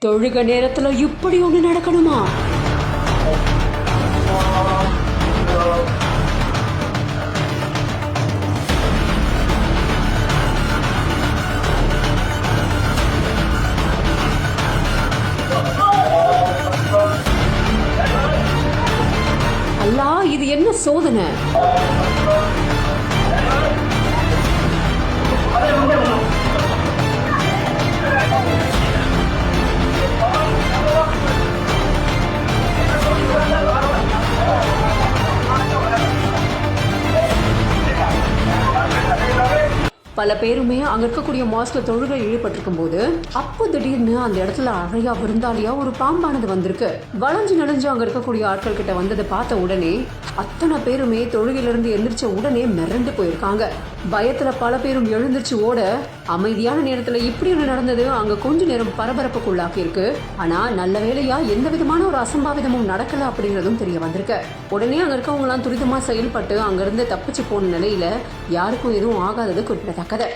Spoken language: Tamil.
தொழுக நேரத்துல இப்படி ஒண்ணு நடக்கணுமா? அல்லா, இது என்ன சோதனை? பல பேருமே அங்க இருக்கக்கூடிய மாஸ்க்ல தொழுகை ஈடுபட்டிருக்கும் போது அப்போ திடீர்னு அந்த இடத்துல அறையா விருந்தாளியா ஒரு பாம்பானது வந்திருக்கு. வளைஞ்சு நெளிஞ்சு அங்க இருக்கக்கூடிய ஆட்கள் கிட்ட வந்ததை பார்த்த உடனே அத்தனை பேருமே தொழுகையிலிருந்து எழுந்திரிச்ச உடனே மிரண்டு போயிருக்காங்க. பயத்துல பல பேரும் எழுந்திரிச்சு ஓட, அமைதியான நேரத்துல இப்படி ஒண்ணு நடந்தது அங்க கொஞ்ச நேரம் பரபரப்புக்குள்ளாக்கி இருக்கு. ஆனா நல்ல வேளையா எந்த விதமான ஒரு அசம்பாவிதமும் நடக்கல அப்படிங்கறதும் தெரிய வந்திருக்கு. உடனே அங்க இருக்கவங்க எல்லாம் துரிதமா செயல்பட்டு அங்க இருந்து தப்பிச்சு போன நிலையில யாருக்கும் எதுவும் ஆகாதது குறிப்பிடத்தக்கது.